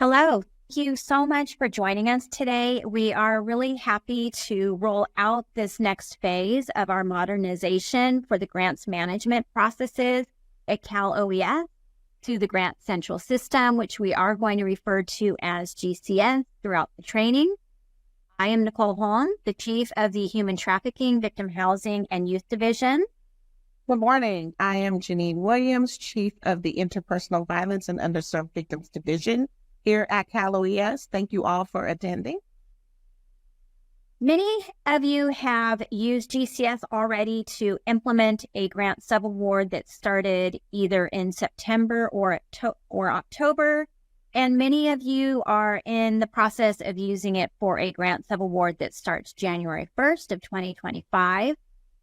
Hello. Thank you so much for joining us today. We are really happy to roll out this next phase of our modernization for the grants management processes at Cal OES to the Grant Central System, which we are going to refer to as GCS throughout the training. I am Nicole Holm, the Chief of the Human Trafficking, Victim Housing, and Youth Division. Good morning. I am Janine Williams, Chief of the Interpersonal Violence and Underserved Victims Division here at Cal OES. Thank you all for attending. Many of you have used GCS already to implement a grant subaward that started either in September or October, and many of you are in the process of using it for a grant subaward that starts January 1st of 2025.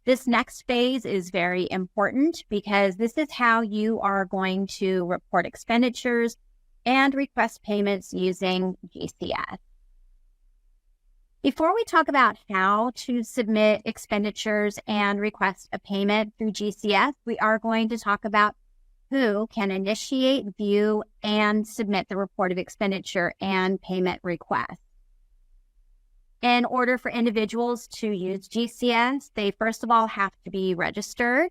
This next phase is very important because this is how you are going to report expenditures and request payments using GCS. Before we talk about how to submit expenditures and request a payment through GCS, we are going to talk about who can initiate, view, and submit the report of expenditure and payment request. In order for individuals to use GCS, they first of all have to be registered.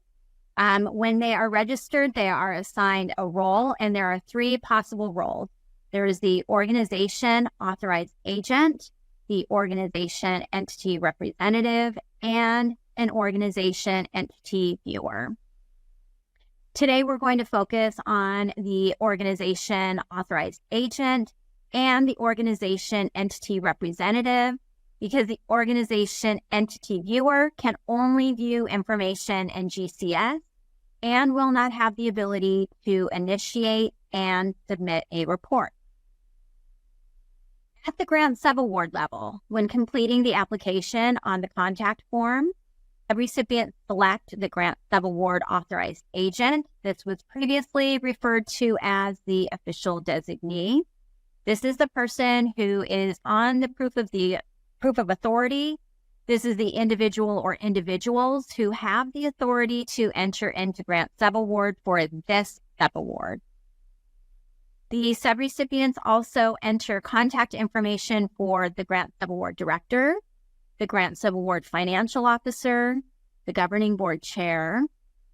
When they are registered, they are assigned a role, and there are three possible roles. There is the organization authorized agent, the organization entity representative, and an organization entity viewer. Today, we're going to focus on the organization authorized agent and the organization entity representative, because the organization entity viewer can only view information in GCS and will not have the ability to initiate and submit a report. At the grant subaward level, when completing the application on the contact form, a recipient select the grant subaward authorized agent. This was previously referred to as the official designee. This is the person who is on the proof of authority. This is the individual or individuals who have the authority to enter into grant subaward for this subaward. The subrecipients also enter contact information for the grant subaward director, the grant subaward financial officer, the governing board chair,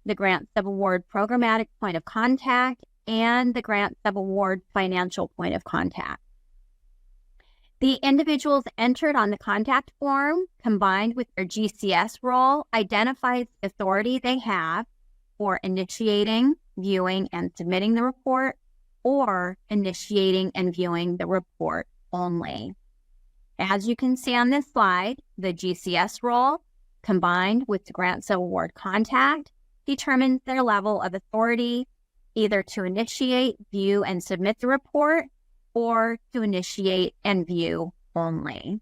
the grant subaward programmatic point of contact, and the grant subaward financial point of contact. The individuals entered on the contact form, combined with their GCS role, identifies the authority they have for initiating, viewing, and submitting the report, or initiating and viewing the report only. As you can see on this slide, the GCS role, combined with the grant subaward contact, determines their level of authority either to initiate, view, and submit the report, or to initiate and view only.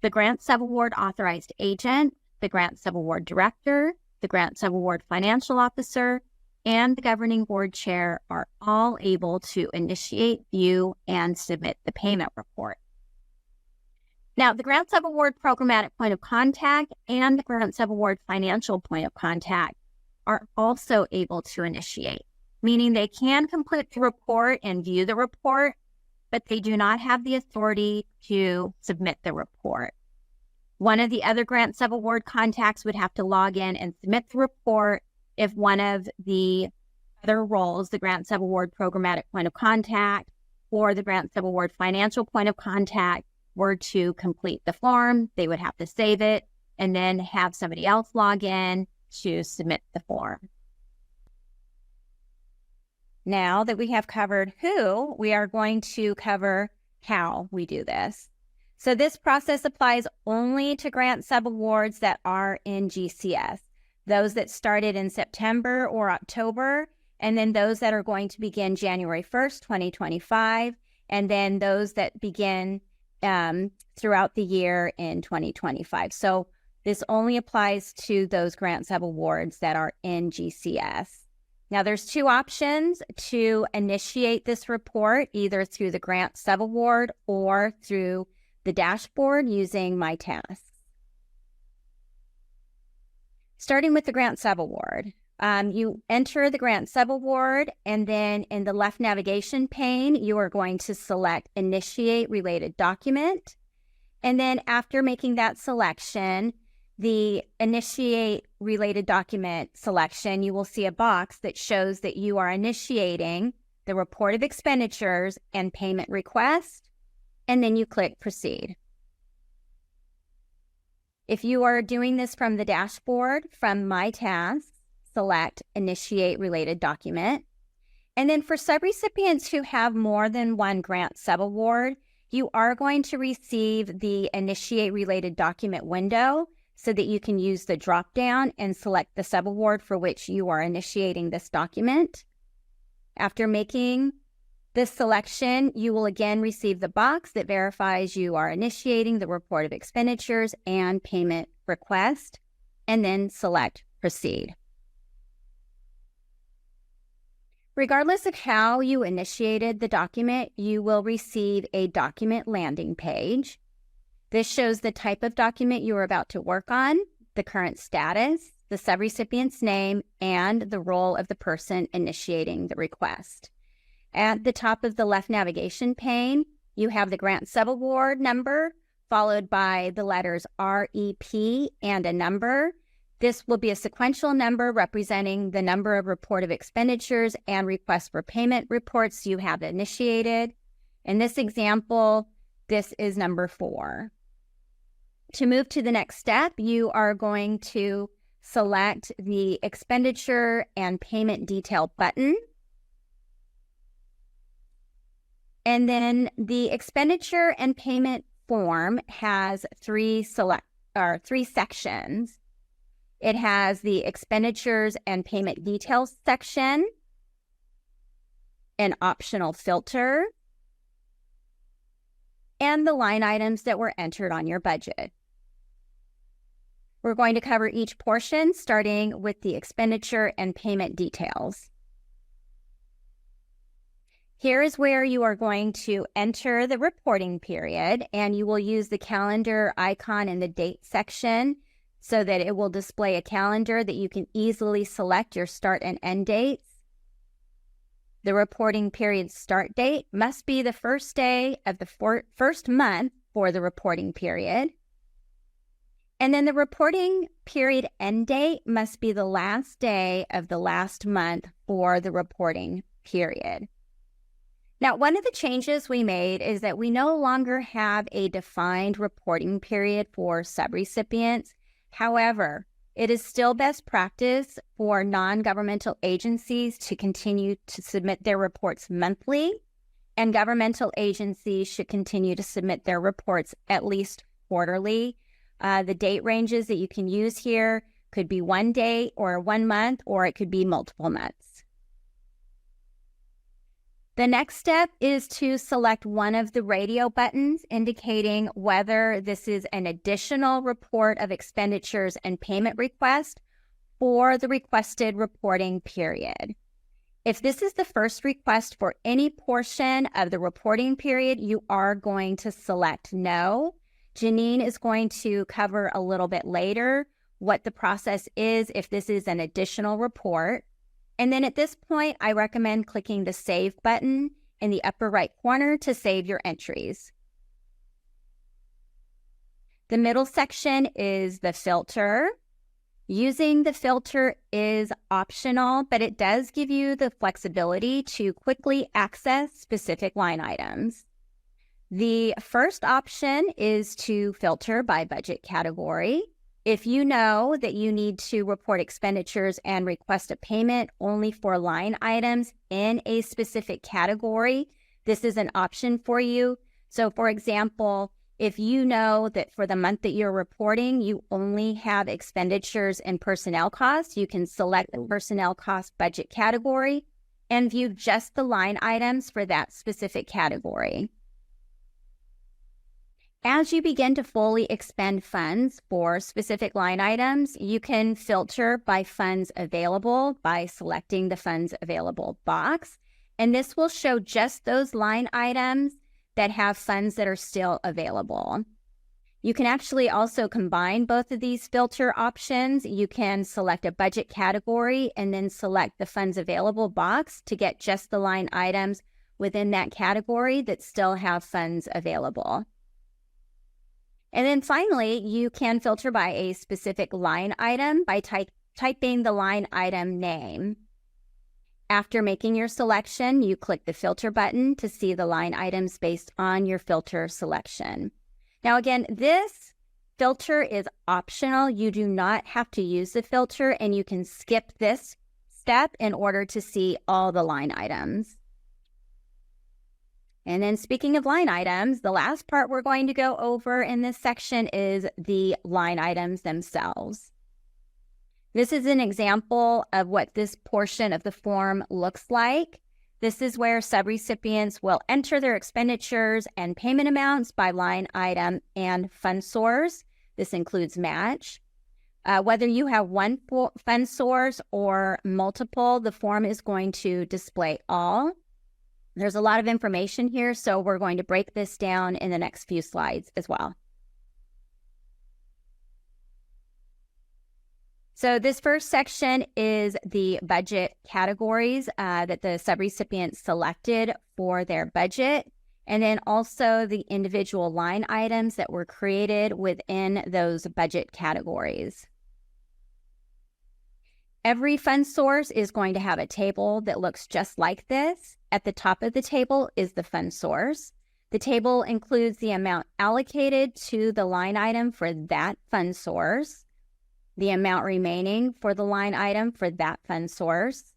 The grant subaward authorized agent, the grant subaward director, the grant subaward financial officer, and the governing board chair are all able to initiate, view, and submit the payment report. Now, the grant subaward programmatic point of contact and the grant subaward financial point of contact are also able to initiate, meaning they can complete the report and view the report, but they do not have the authority to submit the report. One of the other grant subaward contacts would have to log in and submit the report if one of the other roles, the grant subaward programmatic point of contact or the grant subaward financial point of contact, were to complete the form. They would have to save it and then have somebody else log in to submit the form. Now that we have covered who, we are going to cover how we do this. So this process applies only to grant subawards that are in GCS, those that started in September or October, and then those that are going to begin January 1st, 2025, and then those that begin throughout the year in 2025. So this only applies to those grant subawards that are in GCS. Now, there's two options to initiate this report, either through the grant subaward or through the dashboard using My Tasks. Starting with the grant subaward, You enter the grant subaward, and then in the left navigation pane, you are going to select Initiate Related Document. And then after making that selection, the Initiate Related Document selection, you will see a box that shows that you are initiating the report of expenditures and payment request, and then you click Proceed. If you are doing this from the dashboard, from My Tasks, select Initiate Related Document. And then for subrecipients who have more than one grant subaward, you are going to receive the Initiate Related Document window so that you can use the drop-down and select the subaward for which you are initiating this document. After making this selection, you will again receive the box that verifies you are initiating the report of expenditures and payment request, and then select Proceed. Regardless of how you initiated the document, you will receive a document landing page. This shows the type of document you are about to work on, the current status, the subrecipient's name, and the role of the person initiating the request. At the top of the left navigation pane, you have the grant subaward number, followed by the letters REP and a number. This will be a sequential number representing the number of report of expenditures and requests for payment reports you have initiated. In this example, this is number 4. To move to the next step, you are going to select the Expenditure and Payment Detail button. And then the Expenditure and Payment form has three sections. It has the Expenditures and Payment Details section, an optional filter, and the line items that were entered on your budget. We're going to cover each portion, starting with the Expenditure and Payment Details. Here is where you are going to enter the reporting period, and you will use the calendar icon in the date section so that it will display a calendar that you can easily select your start and end dates. The reporting period start date must be the first day of the first month for the reporting period. And then the reporting period end date must be the last day of the last month for the reporting period. Now, one of the changes we made is that we no longer have a defined reporting period for subrecipients. However, it is still best practice for non-governmental agencies to continue to submit their reports monthly, and governmental agencies should continue to submit their reports at least quarterly. The date ranges that you can use here could be 1 day or 1 month, or it could be multiple months. The next step is to select one of the radio buttons indicating whether this is an additional report of expenditures and payment request for the requested reporting period. If this is the first request for any portion of the reporting period, you are going to select No. Janine is going to cover a little bit later what the process is if this is an additional report. And then at this point, I recommend clicking the Save button in the upper right corner to save your entries. The middle section is the filter. Using the filter is optional, but it does give you the flexibility to quickly access specific line items. The first option is to filter by budget category. If you know that you need to report expenditures and request a payment only for line items in a specific category, this is an option for you. So for example, if you know that for the month that you're reporting, you only have expenditures and personnel costs, you can select the personnel cost budget category and view just the line items for that specific category. As you begin to fully expend funds for specific line items, you can filter by funds available by selecting the funds available box. And this will show just those line items that have funds that are still available. You can actually also combine both of these filter options. You can select a budget category and then select the funds available box to get just the line items within that category that still have funds available. And then finally, you can filter by a specific line item by typing the line item name. After making your selection, you click the filter button to see the line items based on your filter selection. Now again, this filter is optional. You do not have to use the filter, and you can skip this step in order to see all the line items. And then speaking of line items, the last part we're going to go over in this section is the line items themselves. This is an example of what this portion of the form looks like. This is where subrecipients will enter their expenditures and payment amounts by line item and fund source. This includes match. Whether you have one fund source or multiple, the form is going to display all. There's a lot of information here, so we're going to break this down in the next few slides as well. So this first section is the budget categories that the subrecipient selected for their budget, and then also the individual line items that were created within those budget categories. Every fund source is going to have a table that looks just like this. At the top of the table is the fund source. The table includes the amount allocated to the line item for that fund source, the amount remaining for the line item for that fund source,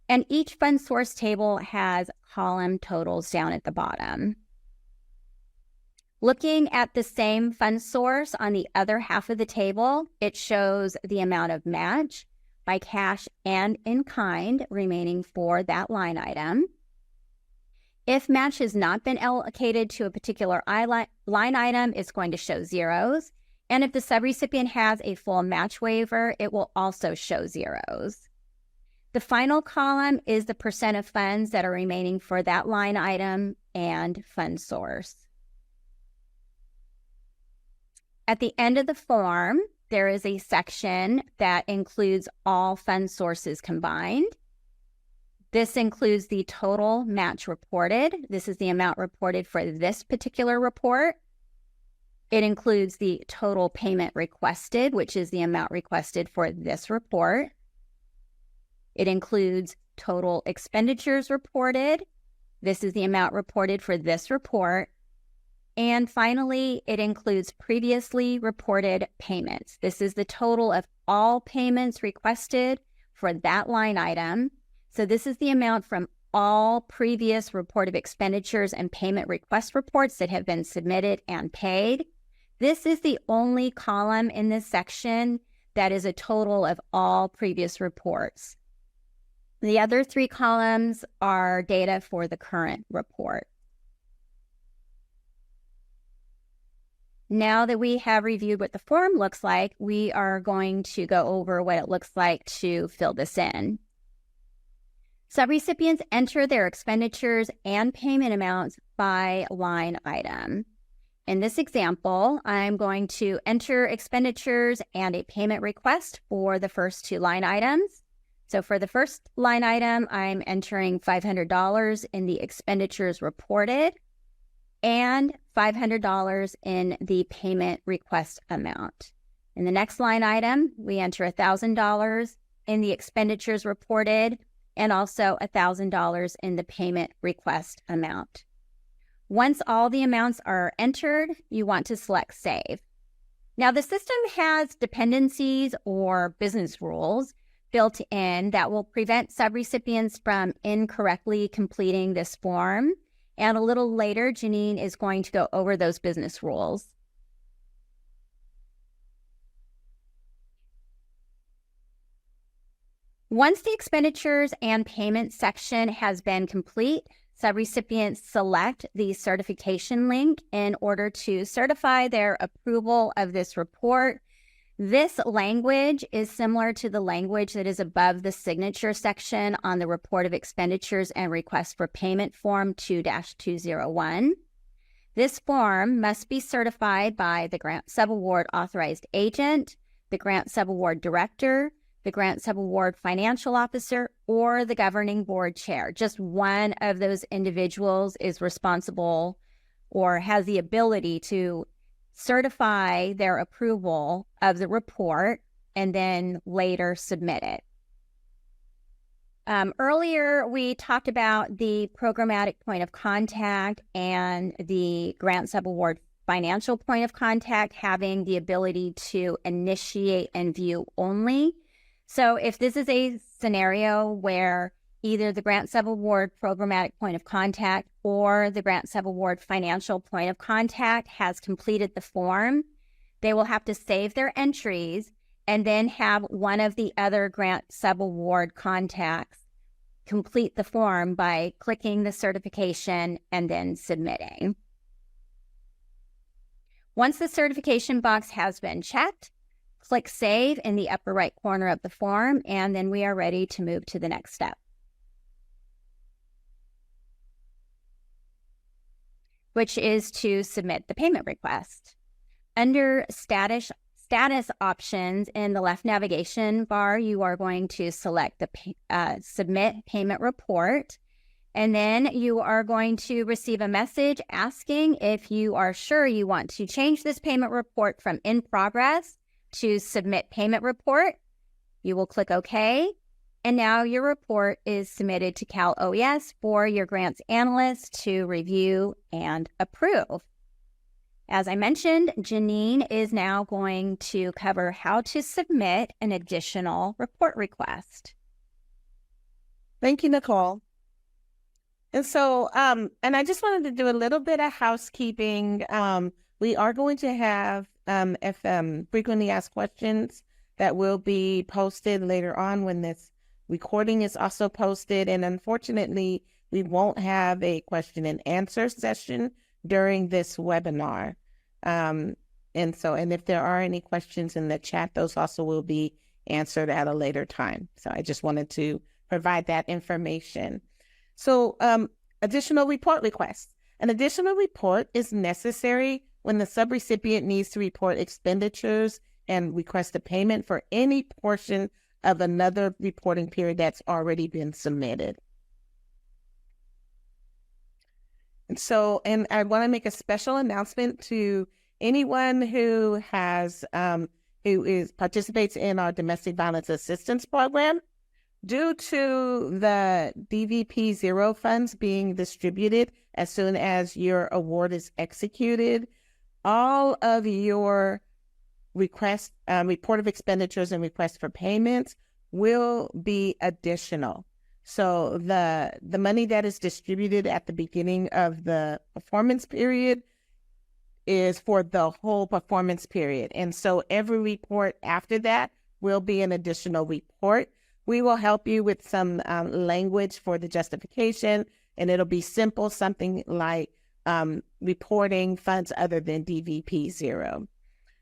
and each fund source table has column totals down at the bottom. Looking at the same fund source on the other half of the table, it shows the amount of match by cash and in kind remaining for that line item. If match has not been allocated to a particular line item, it's going to show zeros. And if the subrecipient has a full match waiver, it will also show zeros. The final column is the percent of funds that are remaining for that line item and fund source. At the end of the form, there is a section that includes all fund sources combined. This includes the total match reported. This is the amount reported for this particular report. It includes the total payment requested, which is the amount requested for this report. It includes total expenditures reported. This is the amount reported for this report. And finally, it includes previously reported payments. This is the total of all payments requested for that line item. So this is the amount from all previous reported expenditures and payment request reports that have been submitted and paid. This is the only column in this section that is a total of all previous reports. The other three columns are data for the current report. Now that we have reviewed what the form looks like, we are going to go over what it looks like to fill this in. Subrecipients enter their expenditures and payment amounts by line item. In this example, I'm going to enter expenditures and a payment request for the first two line items. So for the first line item, I'm entering $500 in the expenditures reported and $500 in the payment request amount. In the next line item, we enter $1,000 in the expenditures reported and also $1,000 in the payment request amount. Once all the amounts are entered, you want to select Save. Now, the system has dependencies or business rules built in that will prevent subrecipients from incorrectly completing this form. And a little later, Janine is going to go over those business rules. Once the expenditures and payment section has been complete, subrecipients select the certification link in order to certify their approval of this report. This language is similar to the language that is above the signature section on the Report of Expenditures and Request for Payment Form 2-201. This form must be certified by the grant subaward authorized agent, the grant subaward director, the grant subaward financial officer, or the governing board chair. Just one of those individuals is responsible or has the ability to certify their approval of the report and then later submit it. Earlier, we talked about the programmatic point of contact and the grant subaward financial point of contact having the ability to initiate and view only. So if this is a scenario where either the grant subaward programmatic point of contact or the grant subaward financial point of contact has completed the form, they will have to save their entries and then have one of the other grant subaward contacts complete the form by clicking the certification and then submitting. Once the certification box has been checked, click Save in the upper right corner of the form, and then we are ready to move to the next step, which is to submit the payment request. Under status options in the left navigation bar, you are going to select the Submit Payment Report, and then you are going to receive a message asking if you are sure you want to change this payment report from In Progress to Submit Payment Report. You will click OK, and now your report is submitted to Cal OES for your grants analyst to review and approve. As I mentioned, Janine is now going to cover how to submit an additional report request. Thank you, Nicole. And so, and I just wanted to do a little bit of housekeeping. We are going to have frequently asked questions that will be posted later on when this recording is also posted. And unfortunately, we won't have a question and answer session during this webinar. And if there are any questions in the chat, those also will be answered at a later time. So I just wanted to provide that information. So additional report requests. An additional report is necessary when the subrecipient needs to report expenditures and request a payment for any portion of another reporting period that's already been submitted. And I want to make a special announcement to anyone who participates in our domestic violence assistance program. Due to the DVP 0 funds being distributed as soon as your award is executed, all of your report of expenditures and requests for payments will be additional. So the money that is distributed at the beginning of the performance period is for the whole performance period. And so every report after that will be an additional report. We will help you with some language for the justification, and it'll be simple, something like reporting funds other than DVP 0.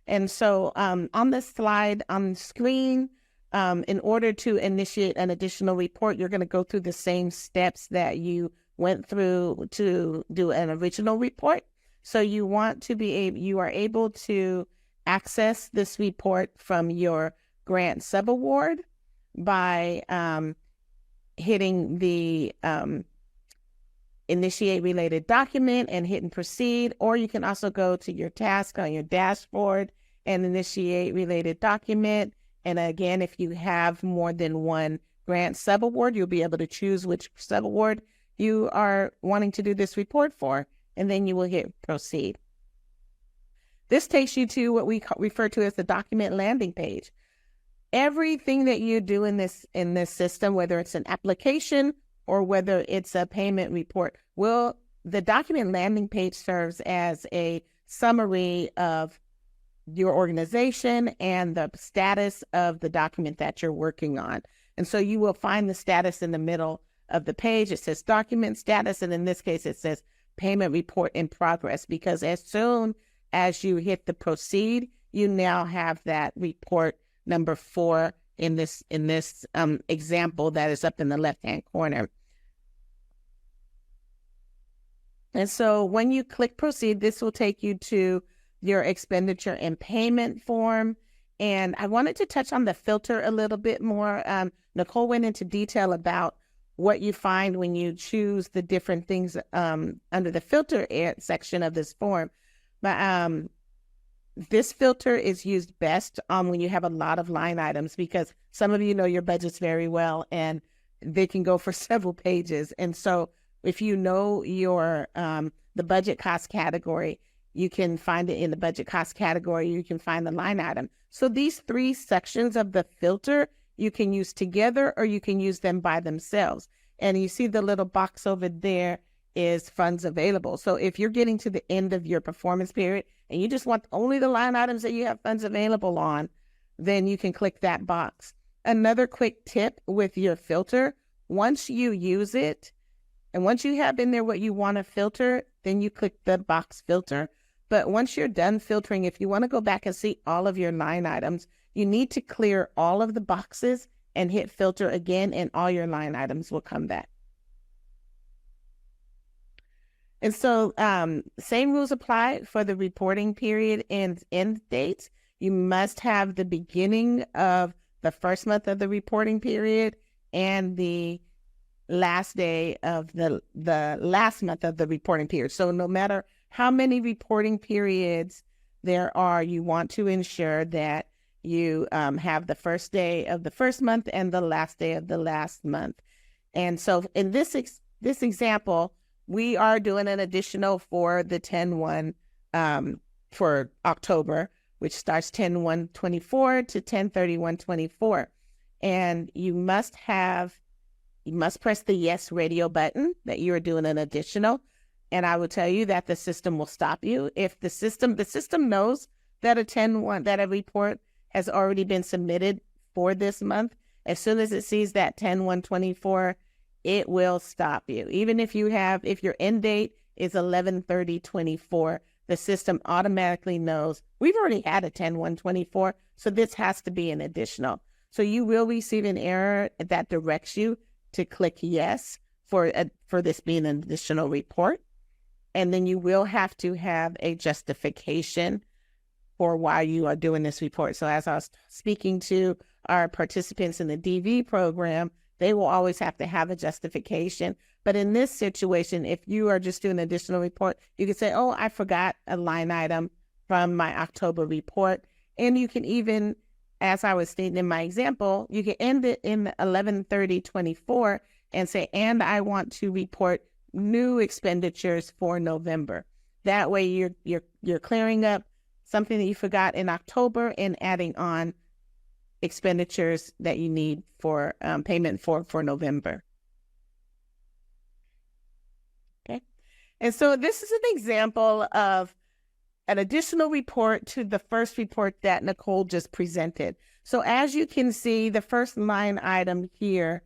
And so on this slide on the screen, in order to initiate an additional report, you're going to go through the same steps that you went through to do an original report. So you are able to access this report from your grant subaward by hitting the initiate related document and hitting proceed, or you can also go to your task on your dashboard and initiate related document. And again, if you have more than one grant subaward, you'll be able to choose which subaward you are wanting to do this report for, and then you will hit proceed. This takes you to what we refer to as the document landing page. Everything that you do in this system, whether it's an application or whether it's a payment report, the document landing page serves as a summary of your organization and the status of the document that you're working on. And so you will find the status in the middle of the page. It says document status, and in this case, it says payment report in progress, because as soon as you hit the proceed, you now have that report number 4 in this example that is up in the left-hand corner. And so when you click proceed, this will take you to your expenditure and payment form. And I wanted to touch on the filter a little bit more. Nicole went into detail about what you find when you choose the different things under the filter section of this form. But this filter is used best when you have a lot of line items, because some of you know your budgets very well and they can go for several pages. And so if you know your the budget cost category, you can find it in the budget cost category. You can find the line item. So these three sections of the filter you can use together, or you can use them by themselves. And you see the little box over there is funds available. So if you're getting to the end of your performance period and you just want only the line items that you have funds available on, then you can click that box. Another quick tip with your filter: once you use it, and once you have in there what you want to filter, then you click the box filter. But once you're done filtering, if you want to go back and see all of your line items, you need to clear all of the boxes and hit filter again, and all your line items will come back. And so same rules apply for the reporting period and end dates. You must have the beginning of the first month of the reporting period and the last day of the last month of the reporting period. So no matter how many reporting periods there are, you want to ensure that you have the first day of the first month and the last day of the last month. And so in this example, we are doing an additional for the 10/1 for October, which starts 10/1/24 to 10/31/24. And you must press the yes radio button that you are doing an additional. And I will tell you that the system will stop you. If the system knows that a 10/1, that a report has already been submitted for this month, as soon as it sees that 10/1/24, it will stop you. Even if your end date is 11/30/24, the system automatically knows we've already had a 10/1/24, so this has to be an additional. So you will receive an error that directs you to click yes for this being an additional report. And then you will have to have a justification for why you are doing this report. So as I was speaking to our participants in the DV program, they will always have to have a justification. But in this situation, if you are just doing an additional report, you can say, oh, I forgot a line item from my October report. And you can even, as I was stating in my example, you can end it in 11/30/24 and say, and I want to report new expenditures for November. That way you're clearing up something that you forgot in October and adding on expenditures that you need for payment for November. Okay. And so this is an example of an additional report to the first report that Nicole just presented. So as you can see, the first line item here,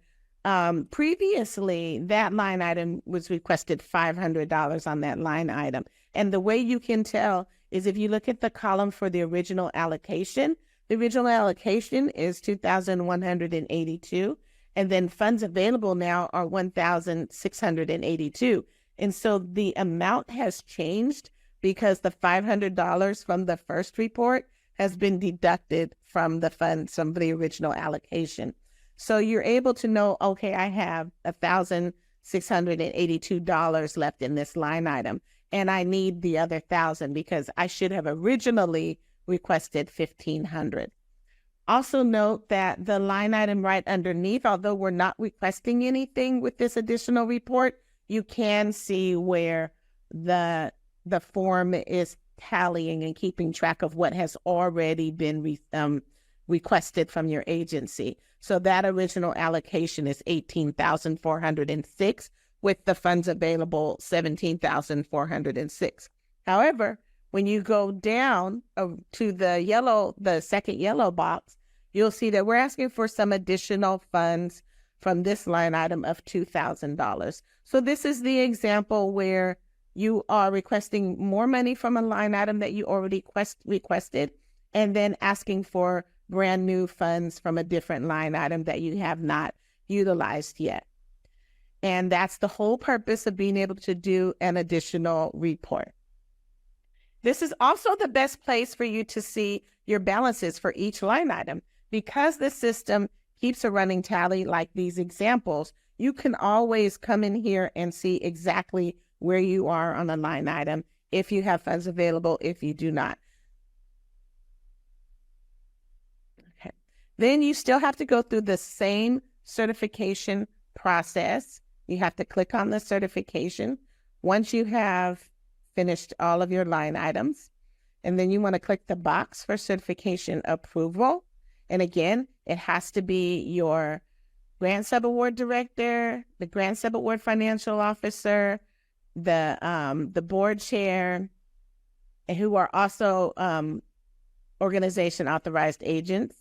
previously that line item was requested $500 on that line item. And the way you can tell is if you look at the column for the original allocation, the original allocation is $2,182, and then funds available now are $1,682. And so the amount has changed because the $500 from the first report has been deducted from the funds from the original allocation. So you're able to know, okay, I have $1,682 left in this line item, and I need the other $1,000 because I should have originally requested $1,500. Also note that the line item right underneath, although we're not requesting anything with this additional report, you can see where the form is tallying and keeping track of what has already been requested from your agency. So that original allocation is $18,406 with the funds available $17,406. However, when you go down to the second yellow box, you'll see that we're asking for some additional funds from this line item of $2,000. So this is the example where you are requesting more money from a line item that you already requested, and then asking for brand new funds from a different line item that you have not utilized yet. And that's the whole purpose of being able to do an additional report. This is also the best place for you to see your balances for each line item. Because the system keeps a running tally like these examples, you can always come in here and see exactly where you are on a line item, if you have funds available, if you do not. Okay. Then you still have to go through the same certification process. You have to click on the certification once you have finished all of your line items. And then you want to click the box for certification approval. And again, it has to be your grant subaward director, the grant subaward financial officer, the board chair, and who are also organization authorized agents.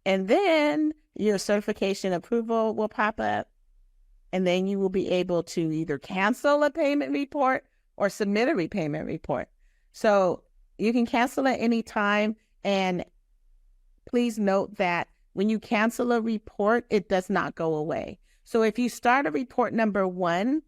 And then your certification approval will pop up, and then you will be able to either cancel a payment report or submit a repayment report. So you can cancel at any time, and please note that when you cancel a report, it does not go away. So if you start a report number 1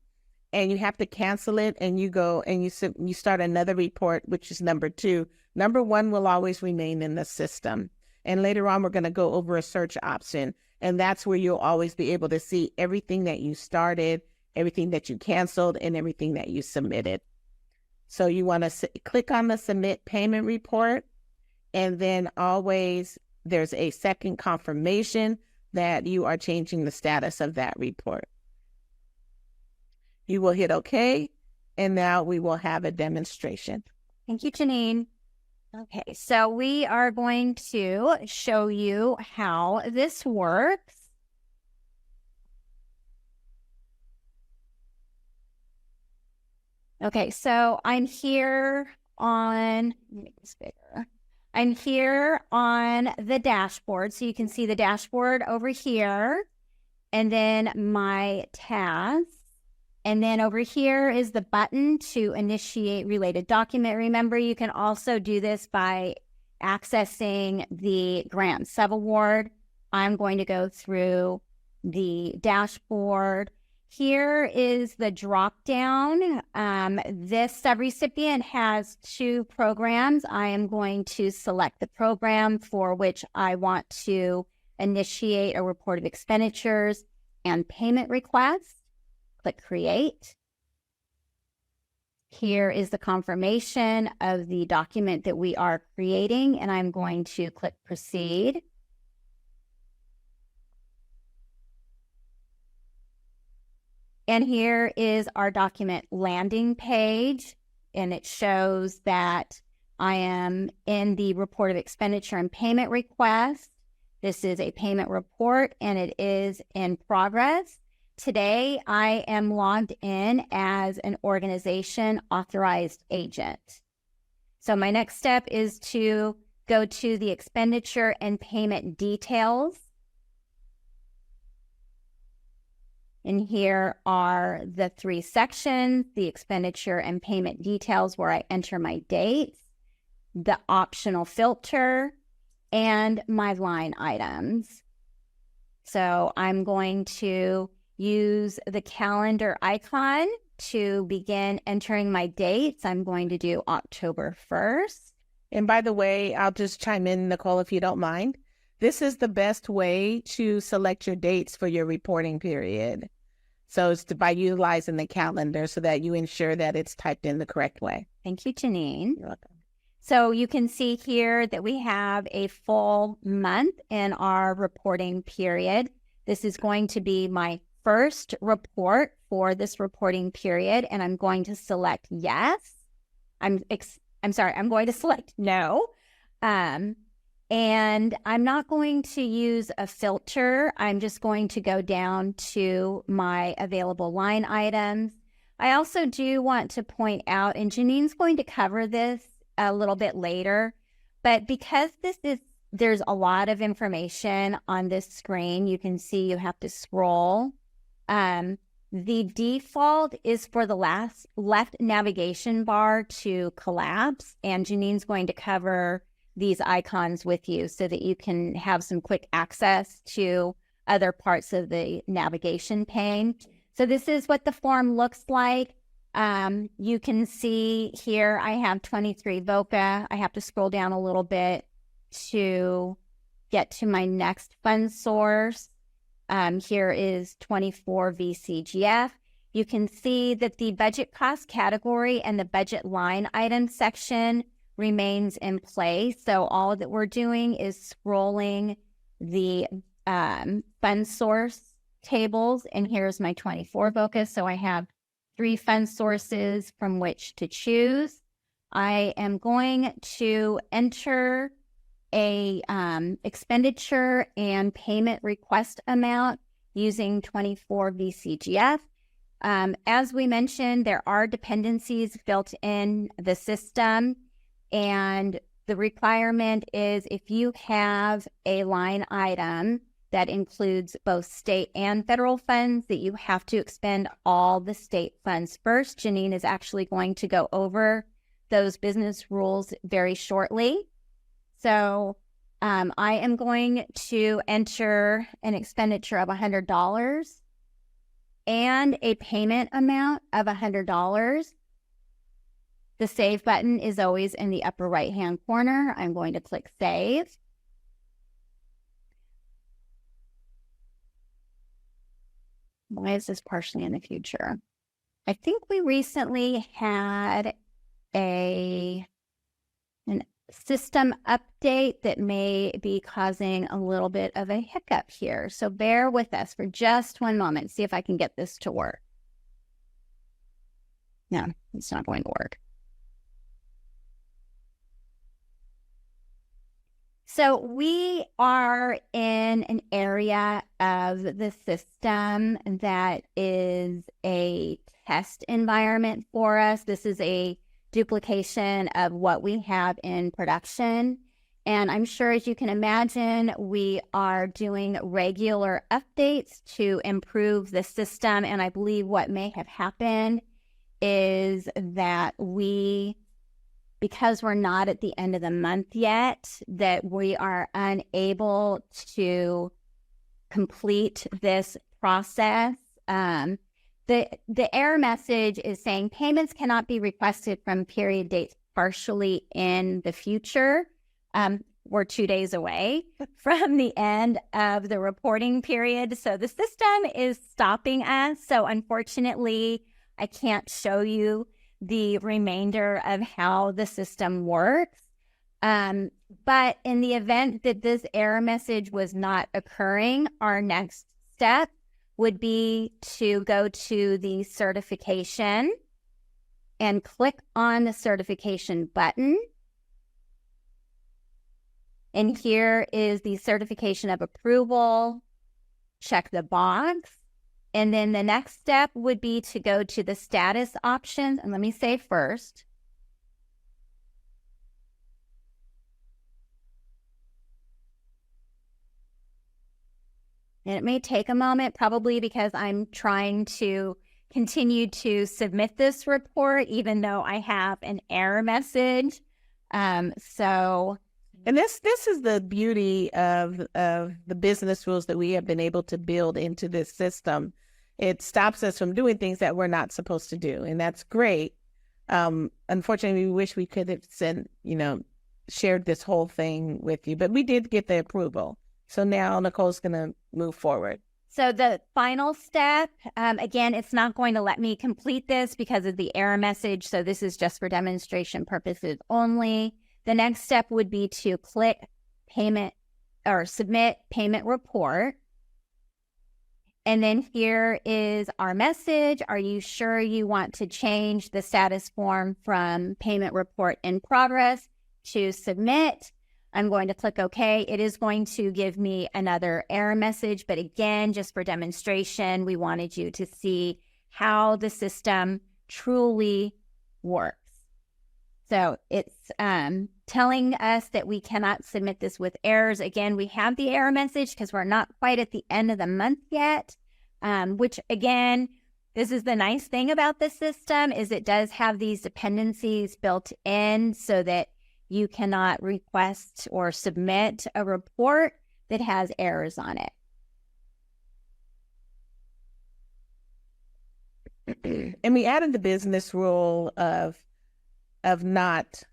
and you have to cancel it, and you go and you start another report, which is number 2, number 1 will always remain in the system. And later on, we're going to go over a search option, and that's where you'll always be able to see everything that you started, everything that you canceled, and everything that you submitted. So you want to click on the submit payment report, and then always there's a second confirmation that you are changing the status of that report. You will hit OK, and now we will have a demonstration. Thank you, Janine. Okay, so we are going to show you how this works. Okay, so I'm here on, let me make this bigger. I'm here on the dashboard, so you can see the dashboard over here, and then my tasks. And then over here is the button to initiate related document. Remember, you can also do this by accessing the grant subaward. I'm going to go through the dashboard. Here is the drop down. This subrecipient has 2 programs. I am going to select the program for which I want to initiate a report of expenditures and payment request. Click Create. Here is the confirmation of the document that we are creating, and I'm going to click Proceed. And here is our document landing page, and it shows that I am in the report of expenditure and payment request. This is a payment report, and it is in progress. Today, I am logged in as an organization authorized agent. So my next step is to go to the expenditure and payment details. And here are the 3 sections, the expenditure and payment details, where I enter my dates, the optional filter, and my line items. So I'm going to use the calendar icon to begin entering my dates. I'm going to do October 1st. And by the way, I'll just chime in, Nicole, if you don't mind. This is the best way to select your dates for your reporting period. So it's by utilizing the calendar so that you ensure that it's typed in the correct way. Thank you, Janine. You're welcome. So you can see here that we have a full month in our reporting period. This is going to be my first report for this reporting period, and I'm going to select yes. I'm going to select no. And I'm not going to use a filter. I'm just going to go down to my available line items. I also do want to point out, and Janine's going to cover this a little bit later, but because there's a lot of information on this screen, you can see you have to scroll. The default is for the left navigation bar to collapse, and Janine's going to cover these icons with you so that you can have some quick access to other parts of the navigation pane. So this is what the form looks like. You can see here I have 23 VOCA. I have to scroll down a little bit to get to my next fund source. Here is 24 VCGF. You can see that the budget cost category and the budget line item section remains in place. So all that we're doing is scrolling the fund source tables, and here's my 24 VOCA. So I have 3 fund sources from which to choose. I am going to enter a expenditure and payment request amount using 24 VCGF. As we mentioned, there are dependencies built in the system, and the requirement is if you have a line item that includes both state and federal funds, that you have to expend all the state funds first. Janine is actually going to go over those business rules very shortly. So I am going to enter an expenditure of $100 and a payment amount of $100. The save button is always in the upper right-hand corner. I'm going to click save. Why is this partially in the future? I think we recently had an system update that may be causing a little bit of a hiccup here. So bear with us for just one moment. See if I can get this to work. No, it's not going to work. So we are in an area of the system that is a test environment for us. This is a duplication of what we have in production. And I'm sure, as you can imagine, we are doing regular updates to improve the system. And I believe what may have happened is that because we're not at the end of the month yet, that we are unable to complete this process. The error message is saying payments cannot be requested from period dates partially in the future. We're 2 days away from the end of the reporting period. So the system is stopping us. So unfortunately, I can't show you the remainder of how the system works. But in the event that this error message was not occurring, our next step would be to go to the certification and click on the certification button. And here is the certification of approval. Check the box. And then the next step would be to go to the status options. And let me say first, and it may take a moment, probably because I'm trying to continue to submit this report, even though I have an error message. And this is the beauty of the business rules that we have been able to build into this system. It stops us from doing things that we're not supposed to do, and that's great. Unfortunately, we wish we could have shared this whole thing with you, but we did get the approval. So now Nicole's going to move forward. So the final step, again, it's not going to let me complete this because of the error message. So this is just for demonstration purposes only. The next step would be to click payment or submit payment report. And then here is our message. Are you sure you want to change the status form from payment report in progress to submit? I'm going to click OK. It is going to give me another error message. But again, just for demonstration, we wanted you to see how the system truly works. So it's telling us that we cannot submit this with errors. Again, we have the error message because we're not quite at the end of the month yet, which again, this is the nice thing about the system is it does have these dependencies built in so that you cannot request or submit a report that has errors on it. and we added the business rule of not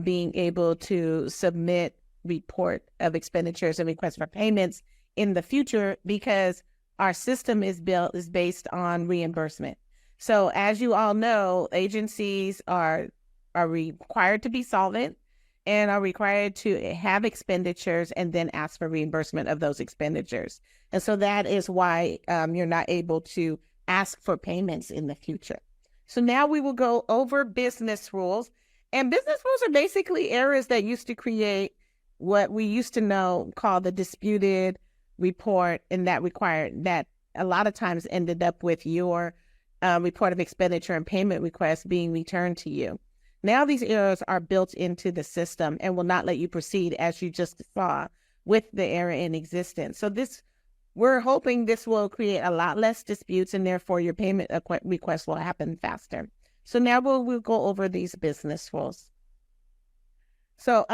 being able to submit report of expenditures and requests for payments in the future because our system is based on reimbursement. So as you all know, agencies are required to be solvent and are required to have expenditures and then ask for reimbursement of those expenditures. And so that is why you're not able to ask for payments in the future. So now we will go over business rules. And business rules are basically areas that used to create what we used to know called the disputed report, and that a lot of times ended up with your report of expenditure and payment request being returned to you. Now these errors are built into the system and will not let you proceed, as you just saw, with the error in existence. So we're hoping this will create a lot less disputes, and therefore your payment request will happen faster. So now we'll go over these business rules. So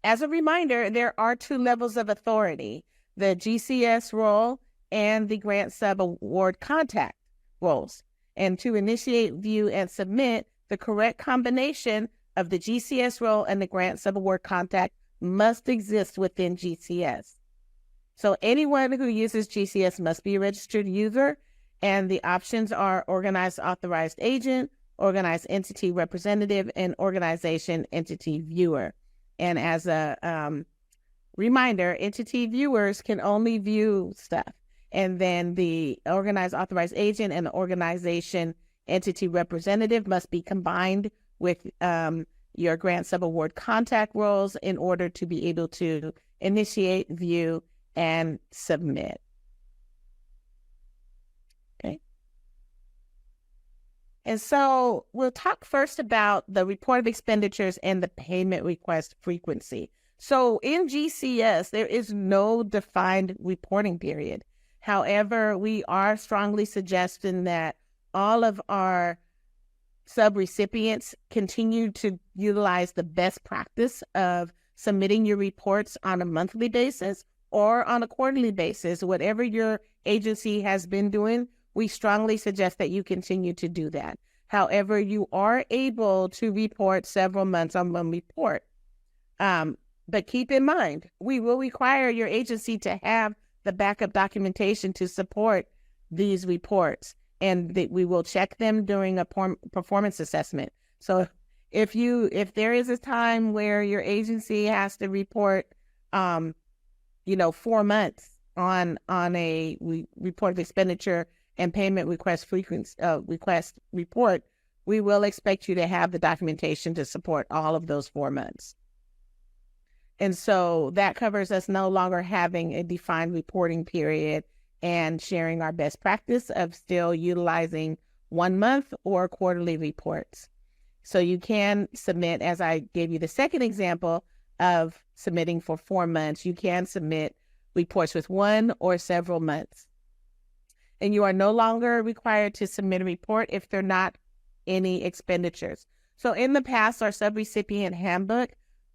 as a reminder, there are two levels of authority: the GCS role and the grant sub-award contact roles. And to initiate, view, and submit, the correct combination of the GCS role and the grant sub-award contact must exist within GCS. So anyone who uses GCS must be a registered user, and the options are organized authorized agent, organized entity representative, and organization entity viewer. And as a reminder, entity viewers can only view stuff. And then the organized authorized agent and the organization entity representative must be combined with your grant sub-award contact roles in order to be able to initiate, view, and submit. Okay. And so we'll talk first about the report of expenditures and the payment request frequency. So in GCS, there is no defined reporting period. However, we are strongly suggesting that all of our subrecipients continue to utilize the best practice of submitting your reports on a monthly basis or on a quarterly basis. Whatever your agency has been doing, we strongly suggest that you continue to do that. However, you are able to report several months on one report. But keep in mind, we will require your agency to have the backup documentation to support these reports, and that we will check them during a performance assessment. So if there is a time where your agency has to report 4 months on a report of expenditure and payment request frequency request report, we will expect you to have the documentation to support all of those 4 months. And so that covers us no longer having a defined reporting period and sharing our best practice of still utilizing 1 month or quarterly reports. So you can submit, as I gave you the second example of submitting for 4 months, you can submit reports with 1 or several months. And you are no longer required to submit a report if there are not any expenditures. So in the past, our subrecipient handbook,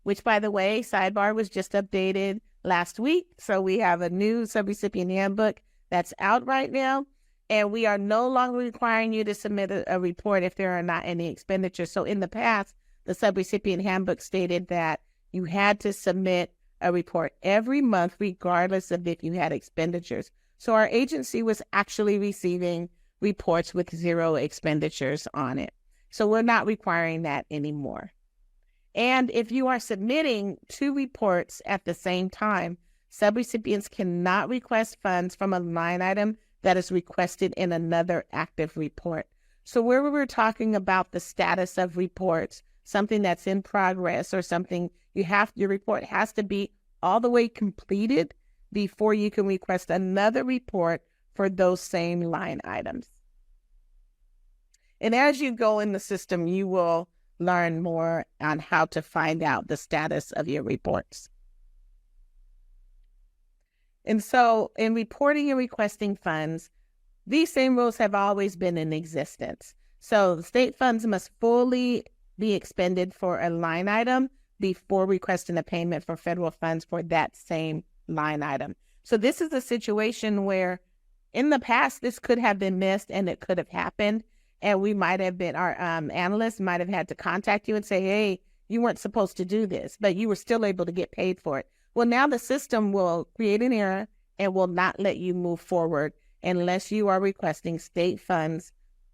which, by the way, sidebar, was just updated last week. So we have a new subrecipient handbook that's out right now. And we are no longer requiring you to submit a report if there are not any expenditures. So in the past, the subrecipient handbook stated that you had to submit a report every month, regardless of if you had expenditures. So our agency was actually receiving reports with 0 expenditures on it. So we're not requiring that anymore. And if you are submitting 2 reports at the same time, subrecipients cannot request funds from a line item that is requested in another active report. So where we were talking about the status of reports, something that's in progress or something your report has to be all the way completed before you can request another report for those same line items. And as you go in the system, you will learn more on how to find out the status of your reports. And so in reporting and requesting funds, these same rules have always been in existence. So the state funds must fully be expended for a line item before requesting a payment for federal funds for that same line item. So this is a situation where in the past, this could have been missed and it could have happened. and we might have been, our analysts might have had to contact you and say, hey, you weren't supposed to do this, but you were still able to get paid for it. Well, now the system will create an error and will not let you move forward unless you are requesting state funds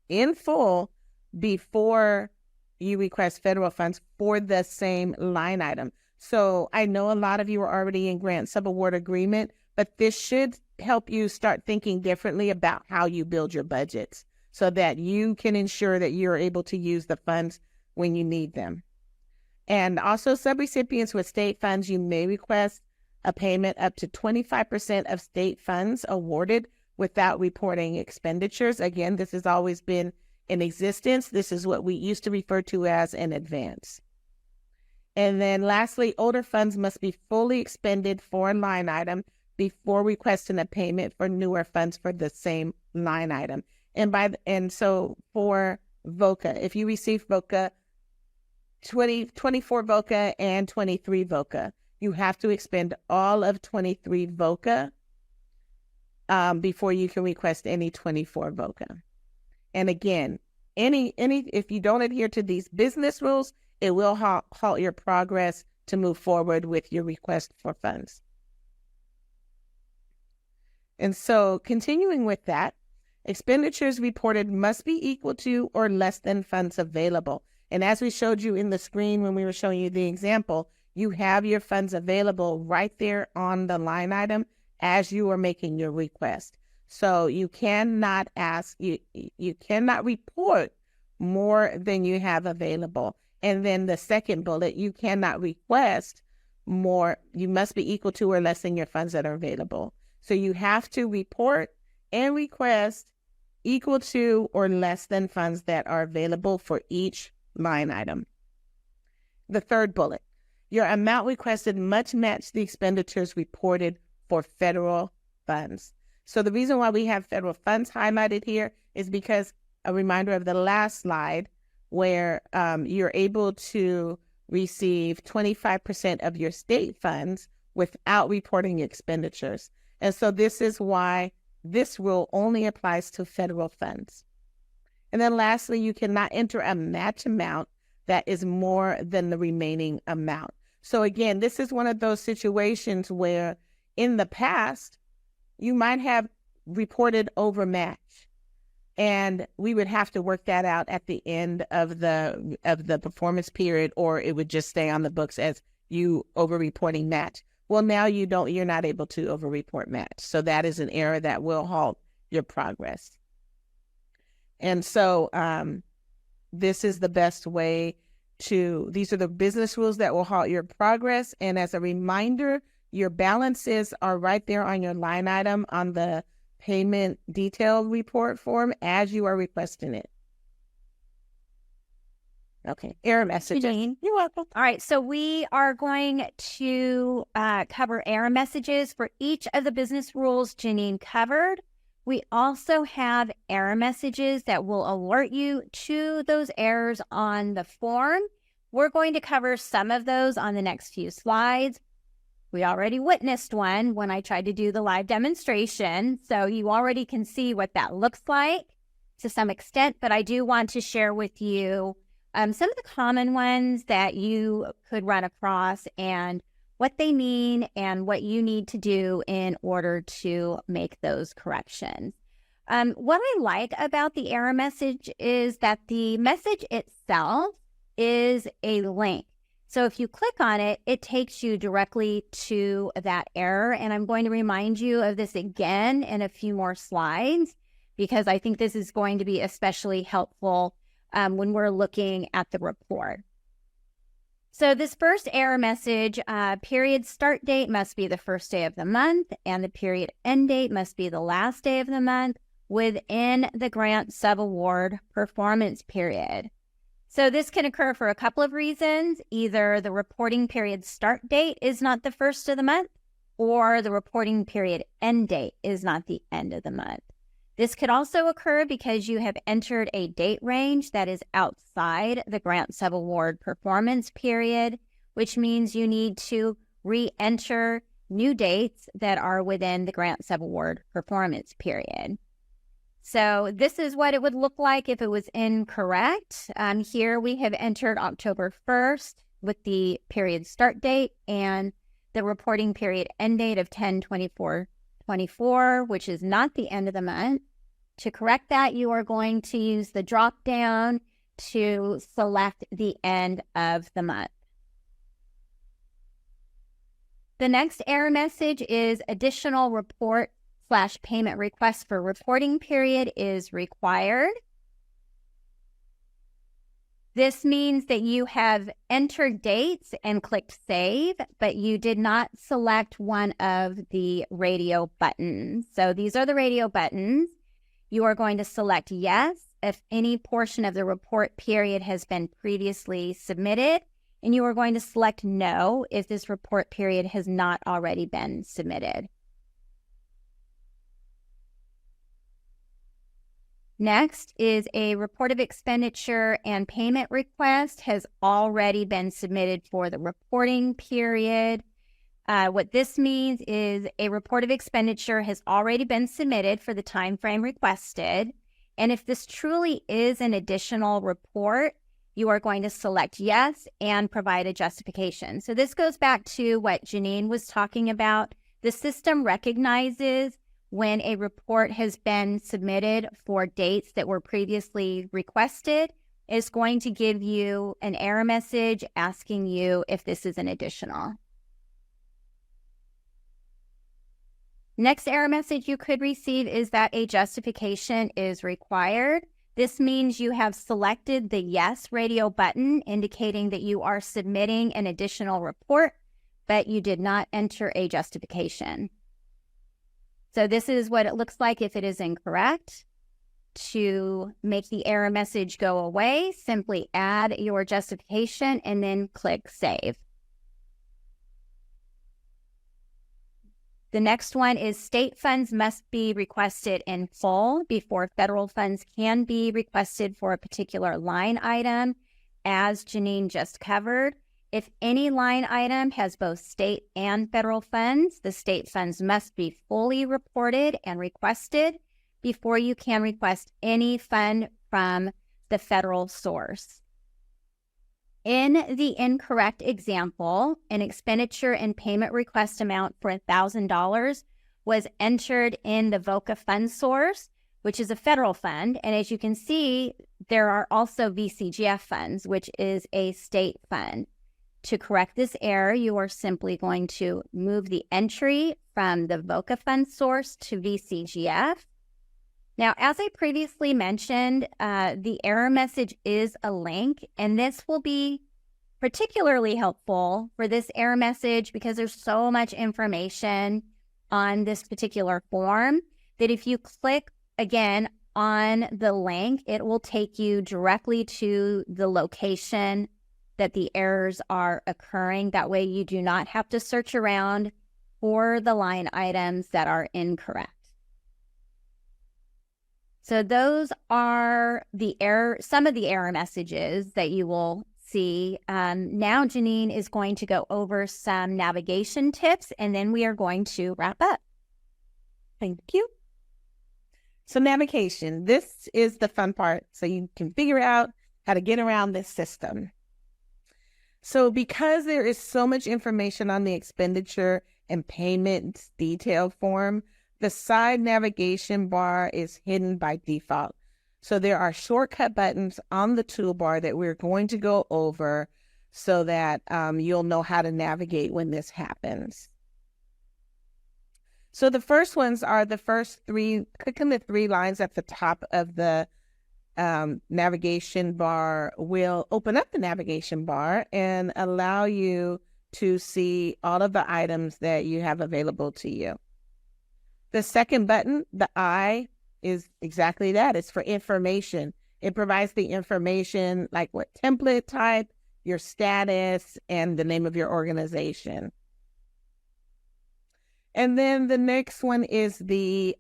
in full before you request federal funds for the same line item. So I know a lot of you are already in grant subaward agreement, but this should help you start thinking differently about how you build your budgets so that you can ensure that you're able to use the funds when you need them. And also, subrecipients with state funds, you may request a payment up to 25% of state funds awarded without reporting expenditures. Again, this has always been in existence. This is what we used to refer to as an advance. And then lastly, older funds must be fully expended for a line item before requesting a payment for newer funds for the same line item. And so for VOCA, if you receive VOCA 24 VOCA and 23 VOCA, you have to expend all of 23 VOCA before you can request any 24 VOCA. And again, if you don't adhere to these business rules, it will halt your progress to move forward with your request for funds. And so continuing with that, expenditures reported must be equal to or less than funds available. And as we showed you in the screen when we were showing you the example, you have your funds available right there on the line item as you are making your request. So you cannot you cannot report more than you have available. And then the second bullet, you cannot request more. You must be equal to or less than your funds that are available. So you have to report and request equal to or less than funds that are available for each line item. The third bullet, your amount requested must match the expenditures reported for federal funds. So the reason why we have federal funds highlighted here is because a reminder of the last slide where you're able to receive 25% of your state funds without reporting expenditures. And so this is why this rule only applies to federal funds. And then lastly, you cannot enter a match amount that is more than the remaining amount. So again, this is one of those situations where in the past, you might have reported overmatch, and we would have to work that out at the end of the performance period, or it would just stay on the books as you over-reporting match. Well, now you're not able to over-report match. So that is an error that will halt your progress. And so this is the best way these are the business rules that will halt your progress. And as a reminder, your balances are right there on your line item on the payment detail report form as you are requesting it. Okay, error messages. Jane. You're welcome. All right, so we are going to cover error messages for each of the business rules Janine covered. We also have error messages that will alert you to those errors on the form. We're going to cover some of those on the next few slides. We already witnessed one when I tried to do the live demonstration, so you already can see what that looks like to some extent, but I do want to share with you some of the common ones that you could run across and what they mean and what you need to do in order to make those corrections. What I like about the error message is that the message itself is a link. So if you click on it, it takes you directly to that error. And I'm going to remind you of this again in a few more slides, because I think this is going to be especially helpful when we're looking at the report. So this first error message, period start date must be the first day of the month, and the period end date must be the last day of the month within the grant subaward performance period. So this can occur for a couple of reasons. Either the reporting period start date is not the first of the month, or the reporting period end date is not the end of the month. This could also occur because you have entered a date range that is outside the grant subaward performance period, which means you need to re-enter new dates that are within the grant subaward performance period. So this is what it would look like if it was incorrect. Here we have entered October 1st with the period start date and the reporting period end date of 10/24/24, which is not the end of the month. To correct that, you are going to use the drop down to select the end of the month. The next error message is additional report/payment request for reporting period is required. This means that you have entered dates and clicked save, but you did not select one of the radio buttons. So these are the radio buttons. You are going to select yes if any portion of the report period has been previously submitted, and you are going to select no if this report period has not already been submitted. Next is a report of expenditure and payment request has already been submitted for the reporting period. What this means is a report of expenditure has already been submitted for the time frame requested. And if this truly is an additional report, you are going to select yes and provide a justification. So this goes back to what Janine was talking about. The system recognizes when a report has been submitted for dates that were previously requested. It's going to give you an error message asking you if this is an additional. Next error message you could receive is that a justification is required. This means you have selected the yes radio button, indicating that you are submitting an additional report, but you did not enter a justification. So this is what it looks like if it is incorrect. To make the error message go away, simply add your justification and then click save. The next one is state funds must be requested in full before federal funds can be requested for a particular line item, as Janine just covered. If any line item has both state and federal funds, the state funds must be fully reported and requested before you can request any fund from the federal source. In the incorrect example, an expenditure and payment request amount for $1,000 was entered in the VOCA fund source, which is a federal fund. And as you can see, there are also VCGF funds, which is a state fund. To correct this error, you are simply going to move the entry from the VOCA fund source to VCGF. Now, as I previously mentioned, the error message is a link, and this will be particularly helpful for this error message because there's so much information on this particular form that if you click again on the link, it will take you directly to the location that the errors are occurring. That way you do not have to search around for the line items that are incorrect. So those are some of the error messages that you will see. Now Janine is going to go over some navigation tips, and then we are going to wrap up. Thank you. So navigation, this is the fun part. So you can figure out how to get around this system. So because there is so much information on the expenditure and payment detail form, the side navigation bar is hidden by default. So there are shortcut buttons on the toolbar that we're going to go over so that you'll know how to navigate when this happens. So the first ones are the first three. Click on the three lines at the top of the navigation bar will open up the navigation bar and allow you to see all of the items that you have available to you. The second button, the I, is exactly that. It's for information. It provides the information like what template type, your status, and the name of your organization. And then the next one is the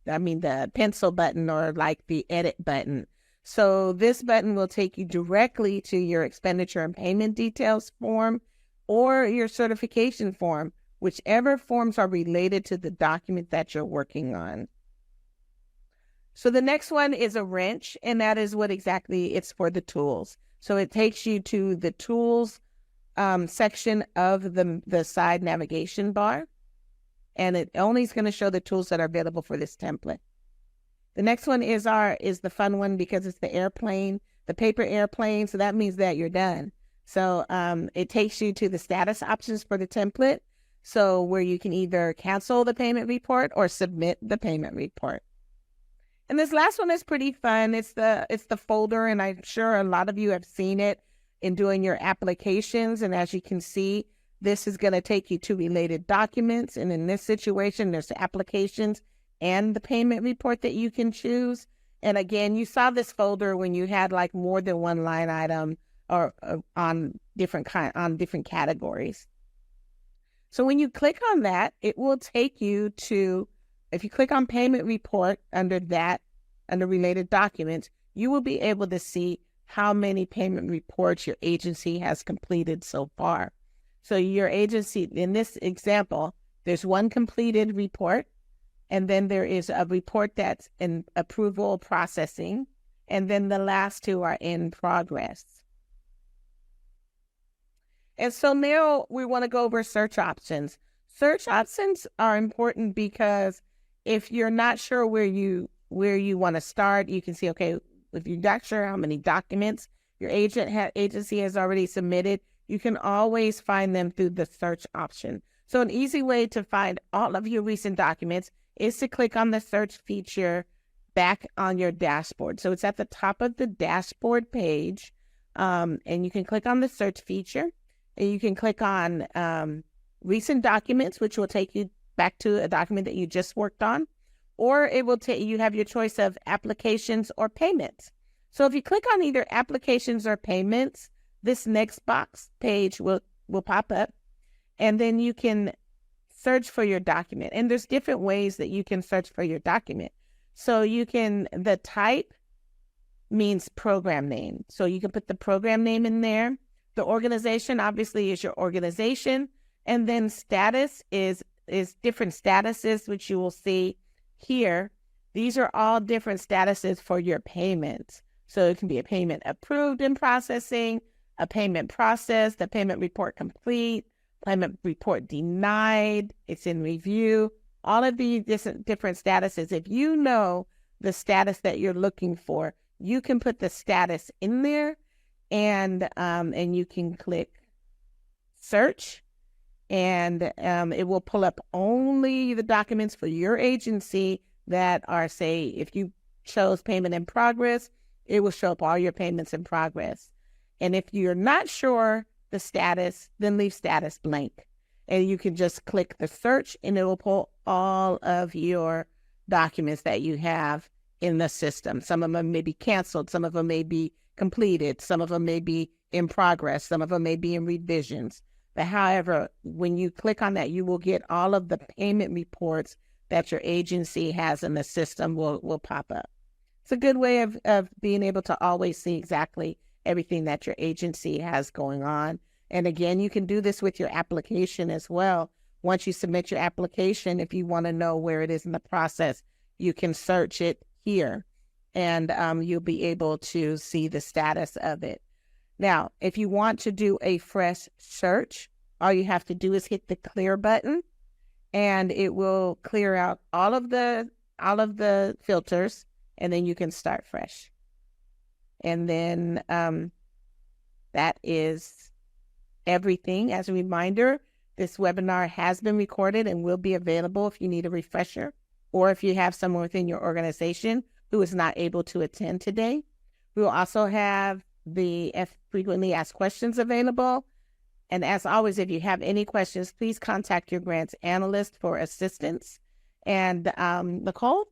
the pencil button, or like the edit button. So this button will take you directly to your expenditure and payment details form or your certification form, whichever forms are related to the document that you're working on. So the next one is a wrench, and that is what exactly it's for, the tools. So it takes you to the tools section of the side navigation bar, and it only is going to show the tools that are available for this template. The next one is the fun one because it's the airplane, the paper airplane. So that means that you're done. So it takes you to the status options for the template. So where you can either cancel the payment report or submit the payment report. And this last one is pretty fun. It's the folder, and I'm sure a lot of you have seen it in doing your applications. And as you can see, this is going to take you to related documents. And in this situation, there's the applications and the payment report that you can choose. And again, you saw this folder when you had like more than one line item or on different categories. So when you click on that, it will take you to, if you click on payment report under related documents, you will be able to see how many payment reports your agency has completed so far. So your agency, in this example, there's one completed report, and then there is a report that's in approval processing, and then the last two are in progress. And so now we want to go over search options. Search options are important because if you're not sure where you want to start, you can see, okay, if you're not sure how many documents your agency has already submitted, you can always find them through the search option. So an easy way to find all of your recent documents is to click on the search feature back on your dashboard. So it's at the top of the dashboard page, and you can click on the search feature, and you can click on recent documents, which will take you back to a document that you just worked on, or it will take you have your choice of applications or payments. So if you click on either applications or payments, this next box page will pop up, and then you can search for your document. And there's different ways that you can search for your document. So the type means program name. So you can put the program name in there. The organization obviously is your organization. And then status is different statuses, which you will see here. These are all different statuses for your payments. So it can be a payment approved in processing, a payment processed, a payment report complete, payment report denied, it's in review. All of these different statuses. If you know the status that you're looking for, you can put the status in there, and you can click search, and it will pull up only the documents for your agency that are, say, if you chose payment in progress, it will show up all your payments in progress. And if you're not sure the status, then leave status blank. And you can just click the search, and it will pull all of your documents that you have in the system. Some of them may be canceled. Some of them may be completed. Some of them may be in progress. Some of them may be in revisions. But however, when you click on that, you will get all of the payment reports that your agency has in the system will pop up. It's a good way of being able to always see exactly everything that your agency has going on. And again, you can do this with your application as well. Once you submit your application, if you want to know where it is in the process, you can search it here, and you'll be able to see the status of it. Now, if you want to do a fresh search, all you have to do is hit the clear button, and it will clear out all of the filters, and then you can start fresh. And then that is everything. As a reminder, this webinar has been recorded and will be available if you need a refresher, or if you have someone within your organization who is not able to attend today. We will also have the frequently asked questions available. And as always, if you have any questions, please contact your grants analyst for assistance. And Nicole?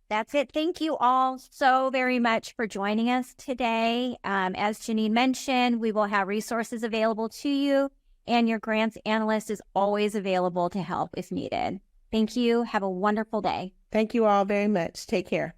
That's it. Thank you all so very much for joining us today. As Janine mentioned, we will have resources available to you, and your grants analyst is always available to help if needed. Thank you. Have a wonderful day. Thank you all very much. Take care.